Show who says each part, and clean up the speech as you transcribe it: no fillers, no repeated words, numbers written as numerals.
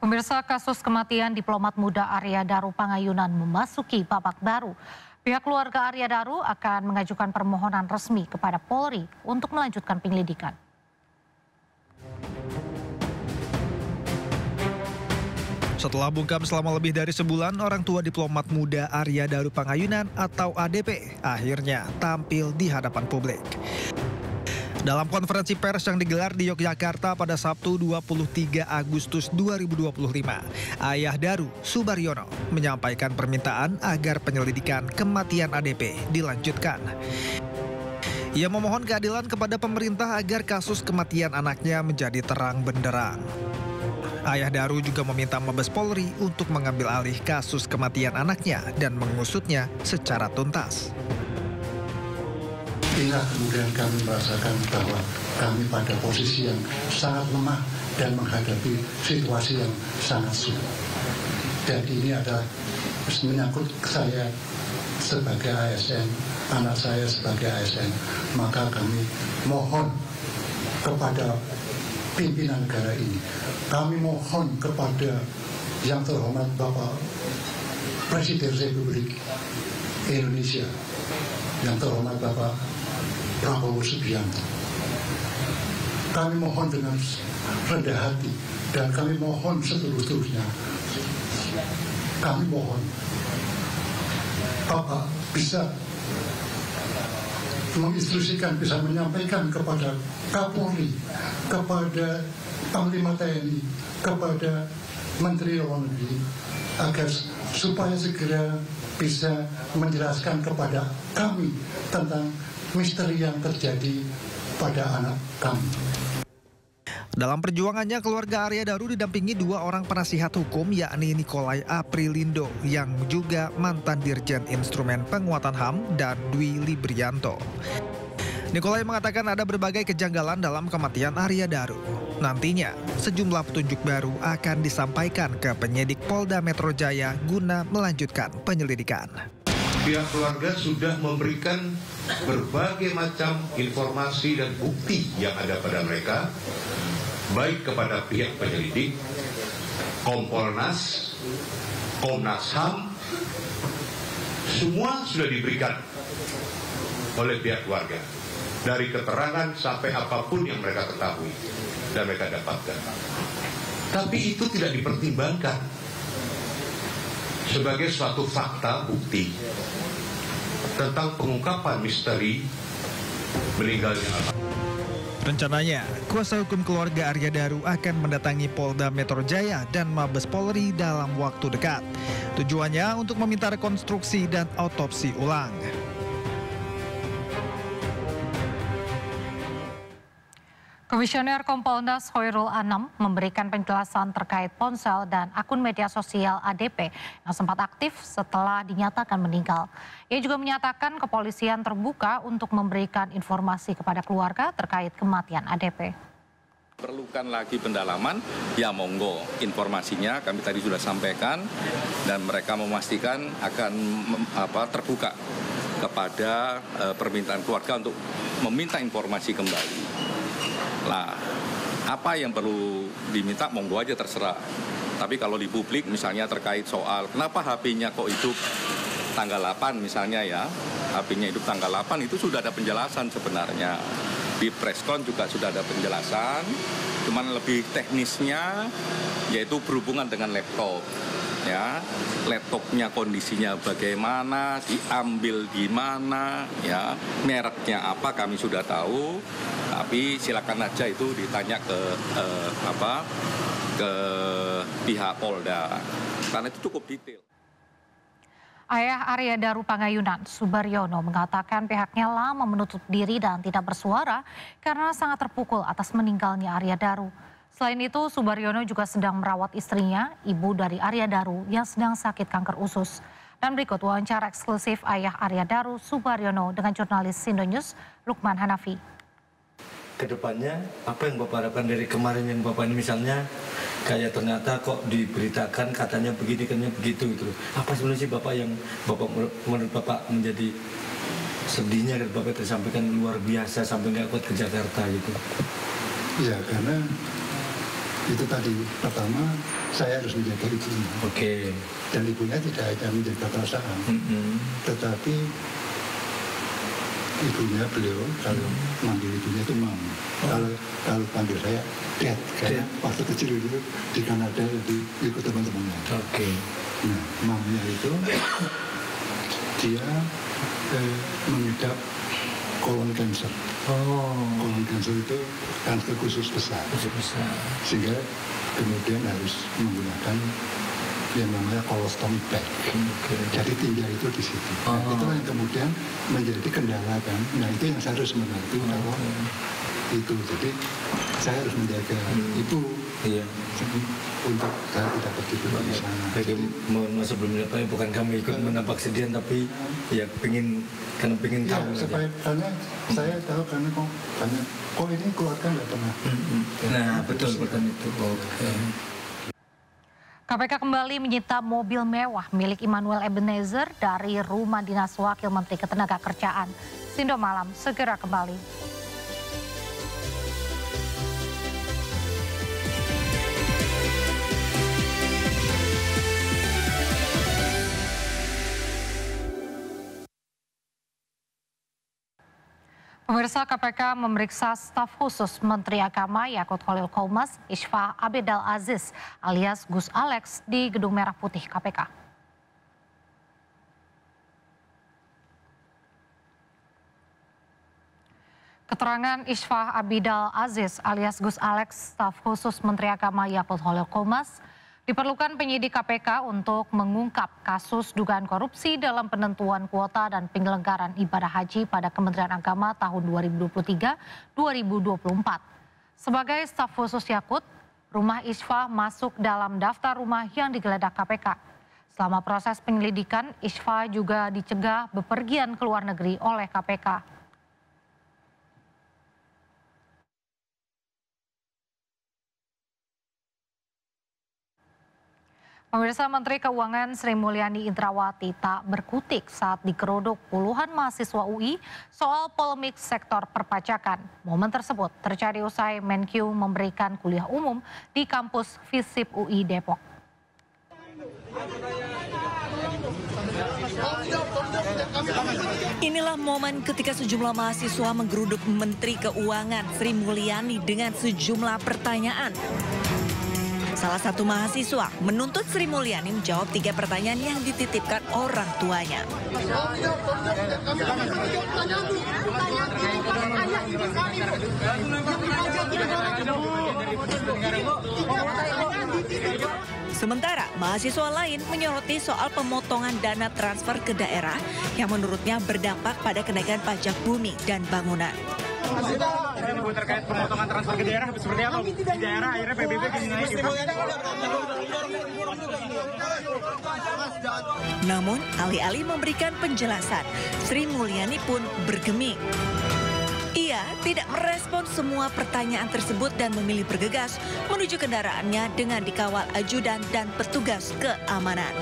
Speaker 1: Pemirsa, kasus kematian diplomat muda Arya Daru Pangayunan memasuki babak baru. Pihak keluarga Arya Daru akan mengajukan permohonan resmi kepada Polri untuk melanjutkan penyelidikan.
Speaker 2: Setelah bungkam selama lebih dari sebulan, orang tua diplomat muda Arya Daru Pangayunan atau ADP akhirnya tampil di hadapan publik. Dalam konferensi pers yang digelar di Yogyakarta pada Sabtu 23 Agustus 2025, ayah Daru, Subaryono, menyampaikan permintaan agar penyelidikan kematian ADP dilanjutkan. Ia memohon keadilan kepada pemerintah agar kasus kematian anaknya menjadi terang benderang. Ayah Daru juga meminta Mabes Polri untuk mengambil alih kasus kematian anaknya dan mengusutnya secara tuntas.
Speaker 3: Inilah kemudian kami merasakan bahwa kami pada posisi yang sangat lemah dan menghadapi situasi yang sangat sulit. Dan ini adalah menyangkut saya sebagai ASN, anak saya sebagai ASN. Maka kami mohon kepada pimpinan negara ini, kami mohon kepada yang terhormat Bapak Presiden Republik Indonesia, yang terhormat Bapak Prabowo Subianto. Kami mohon dengan rendah hati dan kami mohon seterus-terusnya. Kami mohon Bapak bisa menginstruksikan, bisa menyampaikan kepada Kapolri, kepada Panglima TNI, kepada Menteri Luar Negeri agar supaya segera bisa menjelaskan kepada kami tentang misteri yang terjadi pada anak kami.
Speaker 2: Dalam perjuangannya, keluarga Arya Daru didampingi dua orang penasihat hukum, yakni Nikolai Aprilindo yang juga mantan Dirjen Instrumen Penguatan HAM dan Dwi Librianto. Nikolai mengatakan ada berbagai kejanggalan dalam kematian Arya Daru. Nantinya, sejumlah petunjuk baru akan disampaikan ke penyidik Polda Metro Jaya guna melanjutkan penyelidikan.
Speaker 4: Pihak keluarga sudah memberikan berbagai macam informasi dan bukti yang ada pada mereka, baik kepada pihak penyelidik, Kompolnas, Komnas HAM, semua sudah diberikan oleh pihak keluarga, dari keterangan sampai apapun yang mereka ketahui dan mereka dapatkan. Tapi itu tidak dipertimbangkan sebagai suatu fakta bukti tentang pengungkapan misteri meninggalnya anak.
Speaker 2: Rencananya, kuasa hukum keluarga Arya Daru akan mendatangi Polda Metro Jaya dan Mabes Polri dalam waktu dekat. Tujuannya untuk meminta rekonstruksi dan autopsi ulang.
Speaker 1: Komisioner Kompolnas Hoirul Anam memberikan penjelasan terkait ponsel dan akun media sosial ADP yang sempat aktif setelah dinyatakan meninggal. Ia juga menyatakan kepolisian terbuka untuk memberikan informasi kepada keluarga terkait kematian ADP.
Speaker 5: Perlukan lagi pendalaman, ya monggo informasinya kami tadi sudah sampaikan dan mereka memastikan akan terbuka kepada permintaan keluarga untuk meminta informasi kembali. Lah, apa yang perlu diminta monggo aja terserah. Tapi kalau di publik misalnya terkait soal kenapa HP-nya kok hidup tanggal 8 misalnya ya, HP-nya hidup tanggal 8 itu sudah ada penjelasan sebenarnya. Di preskon juga sudah ada penjelasan, cuman lebih teknisnya yaitu berhubungan dengan laptop. Ya, laptopnya kondisinya bagaimana, diambil di mana, ya, mereknya apa kami sudah tahu, tapi silakan aja itu ditanya ke pihak Polda, karena itu cukup detail.
Speaker 1: Ayah Arya Daru Pangayunan, Subaryono, mengatakan pihaknya lama menutup diri dan tidak bersuara karena sangat terpukul atas meninggalnya Arya Daru. Selain itu, Subaryono juga sedang merawat istrinya, ibu dari Arya Daru yang sedang sakit kanker usus. Dan berikut wawancara eksklusif ayah Arya Daru, Subaryono dengan jurnalis Indonews, Lukman Hanafi.
Speaker 6: Kedepannya, apa yang Bapak harapkan dari kemarin yang Bapak ini misalnya, kayak ternyata kok diberitakan katanya begini, katanya begitu gitu. Apa sebenarnya sih Bapak yang menurut Bapak menjadi sedihnya dan Bapak tersampaikan luar biasa sampai nggak kuat ke Jakarta gitu?
Speaker 3: Ya, karena Itu tadi, pertama saya harus menjaga ibunya.
Speaker 6: Oke.
Speaker 3: Dan ibunya tidak hanya menjaga perasaan, tetapi ibunya beliau kalau manggil ibunya itu mam. Kalau panggil saya dad, karena waktu kecil itu di Kanada ikut teman-temannya.
Speaker 6: Oke.
Speaker 3: Nah, mamnya itu dia mengidap kolon kanker. Kolon kanker itu kanker khusus besar. Sehingga kemudian harus menggunakan yang namanya colostomy bag. Jadi tinggal itu di situ. Nah, itu yang kemudian menjadi kendala kan. Nah, itu yang saya harus membantu kalau itu. Jadi saya harus menjaga ibu.
Speaker 6: Iya.
Speaker 3: Untuk saya tidak pergi ke sana.
Speaker 6: Jadi sebelumnya bukan kami ikut menampak sedian, tapi ya pengen
Speaker 3: ya,
Speaker 6: tahu.
Speaker 3: Karena saya tahu karena kok ini keluarga nggak pernah.
Speaker 6: Nah, betul itu.
Speaker 1: KPK kembali menyita mobil mewah milik Immanuel Ebenezer dari rumah dinas Wakil Menteri Ketenagakerjaan. Sindo Malam segera kembali. Pemirsa, KPK memeriksa staf khusus Menteri Agama Yakut Khalil Qomas, Isfah Abidal Aziz alias Gus Alex di Gedung Merah Putih KPK. Keterangan Isfah Abidal Aziz alias Gus Alex, staf khusus Menteri Agama Yakut Khalil Qomas, diperlukan penyidik KPK untuk mengungkap kasus dugaan korupsi dalam penentuan kuota dan penyelenggaraan ibadah haji pada Kementerian Agama tahun 2023-2024. Sebagai staf khusus Yakut, rumah Isfah masuk dalam daftar rumah yang digeledah KPK. Selama proses penyelidikan, Isfah juga dicegah bepergian ke luar negeri oleh KPK. Pemirsa, Menteri Keuangan Sri Mulyani Indrawati tak berkutik saat digeruduk puluhan mahasiswa UI soal polemik sektor perpajakan. Momen tersebut terjadi usai Menkyu memberikan kuliah umum di kampus FISIP UI Depok.
Speaker 7: Inilah momen ketika sejumlah mahasiswa menggeruduk Menteri Keuangan Sri Mulyani dengan sejumlah pertanyaan. Salah satu mahasiswa menuntut Sri Mulyani menjawab 3 pertanyaan yang dititipkan orang tuanya. Sementara mahasiswa lain menyoroti soal pemotongan dana transfer ke daerah yang menurutnya berdampak pada kenaikan pajak bumi dan bangunan.
Speaker 8: Terkait pemotongan transfer ke daerah seperti apa? Di daerah akhirnya PBB naik.
Speaker 7: Namun alih-alih memberikan penjelasan, Sri Mulyani pun bergeming. Ia tidak merespon semua pertanyaan tersebut dan memilih bergegas menuju kendaraannya dengan dikawal ajudan dan petugas keamanan.